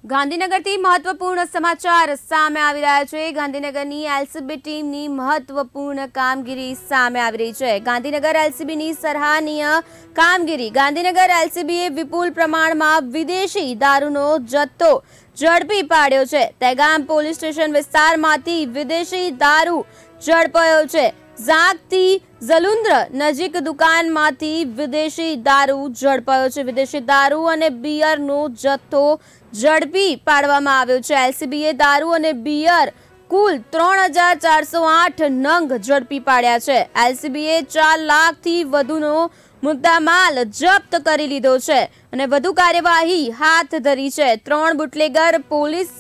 ગાંધીનગરથી મહત્વપૂર્ણ સમાચાર સામે આવી રહ્યા છે। ગાંધીનગરની એલસીબી ટીમની મહત્વપૂર્ણ કામગીરી સામે આવી રહી છે। ગાંધીનગર એલસીબીની સરાહનીય કામગીરી। ગાંધીનગર એલસીબીએ વિપુલ પ્રમાણમાં વિદેશી દારૂનો જથ્થો ઝડપી પાડ્યો છે। દહેગામ પોલીસ સ્ટેશન વિસ્તારમાંથી વિદેશી દારૂ ઝડપાયો છે। ઝાંગથી ઝલુંદ્ર નજીક દુકાનમાંથી વિદેશી દારૂ ઝડપાયો છે। વિદેશી દારૂ અને બિયરનો જથ્થો ઝડપી પાડવામાં આવ્યો છે। એલસીબીએ દારૂ અને બિયર કુલ 3408 નંગ ઝડપી પાડ્યા છે। એલસીબીએ 4 લાખથી વધુનો મુદ્દામાલ જપ્ત કરી લીધો છે અને વધુ કાર્યવાહી હાથ ધરી છે। 3 બુટલેગર પોલીસ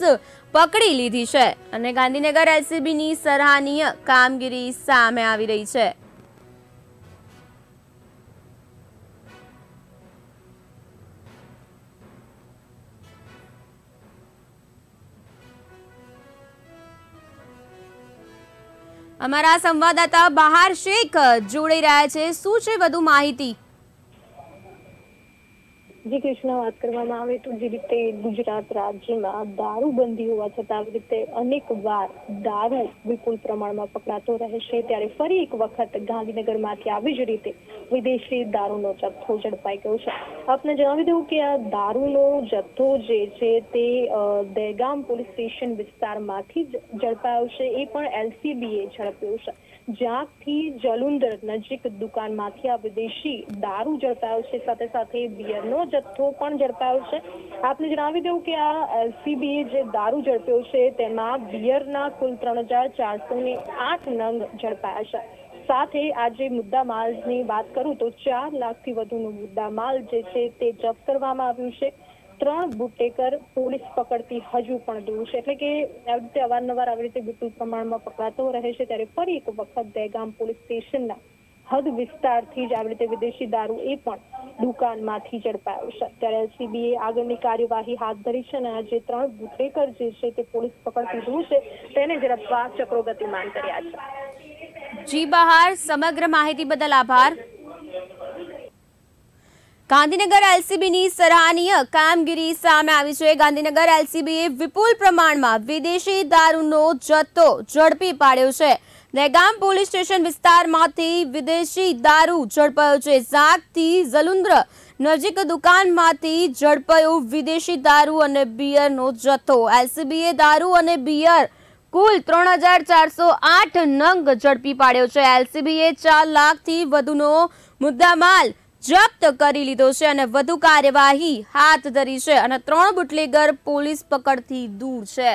પકડી લીધી છે અને ગાંધીનગર એલસીબીની સરાહનીય કામગીરી સામે આવી રહી છે। અમારા સંવાદદાતા બહાર શેખ જોડાઈ રહ્યા છે। શું છે વધુ માહિતી? જી કૃષ્ણ, વાત કરવામાં આવે તો જે રીતે ગુજરાત રાજ્યમાં દારૂબંધી હોવા છતાં આવી રીતે અનેક વાર દારૂ વિપુલ પ્રમાણમાં પકડાતો રહેશે, ત્યારે ફરી એક વખત ગાંધીનગરમાંથી આવી જ રીતે વિદેશી દારૂનો જથ્થો ઝડપાઈ ગયો છે। આપને જણાવી દઉં કે આ દારૂનો જથ્થો જે છે તે દહેગામ પોલીસ સ્ટેશન વિસ્તારમાંથી જ ઝડપાયો છે। એ પણ એલસીબીએ ઝડપ્યો છે। ઝાંગથી ઝલુંદ્ર નજીક દુકાનમાંથી આ વિદેશી દારૂ ઝડપાયો છે, સાથે સાથે બિયરનો જથ્થો પણ ઝડપાયો છે। આપને જણાવી દઉં કે આ એલસીબીએ જે દારૂ ઝડપ્યો છે તેમાં બિયરના કુલ 3408 નંગ ઝડપાયા છે। સાથે આજે મુદ્દામાલની વાત કરું તો 4 લાખથી વધુનો મુદ્દામાલ જે છે તે જપ્ત કરવામાં આવ્યું છે। 3 બુટલેગર પોલીસ પકડતી હજુ પણ દૂર છે, એટલે કે આવી રીતે અવારનવાર આવી રીતે વિપુલ પ્રમાણમાં પકડાતો રહે છે, ત્યારે ફરી એક વખત દહેગામ પોલીસ સ્ટેશનના હદ વિસ્તારથી જ આવી રીતે વિદેશી દારૂ એ પણ દુકાનમાંથી ઝડપાયો છે। ત્યારે એલસીબીએ આગળની કાર્યવાહી હાથ ધરી છે અને આ જે 3 બુટલેગર જે છે તે પોલીસ પકડતી દૂર છે તેને ઝડપવા ચક્રો ગતિમાન કર્યા છે। જી બહાર, સમગ્ર માહિતી બદલ આભાર। ગાંધીનગર એલસીબીની સરાહનીય કામગીરી સામે આવી છે। ગાંધીનગર એલસીબીએ વિપુલ પ્રમાણમાં વિદેશી દારૂનો જથ્થો ઝડપી પાડ્યો છે। દહેગામ પોલીસ સ્ટેશન વિસ્તારમાંથી વિદેશી દારૂ ઝડપાયો છે। ઝાંગથી ઝલુંદ્ર નજીક દુકાનમાંથી ઝડપાયો વિદેશી દારૂ અને બિયરનો જથ્થો। એલસીબીએ દારૂ અને બિયર કુલ 3408 નંગ ઝડપી પાડ્યો છે। એલસીબીએ 4 લાખથી વધુનો મુદ્દામાલ જપ્ત કરી લીધો છે અને વધુ કાર્યવાહી હાથ ધરી છે અને 3 બુટલેગર પોલીસ પકડથી દૂર છે।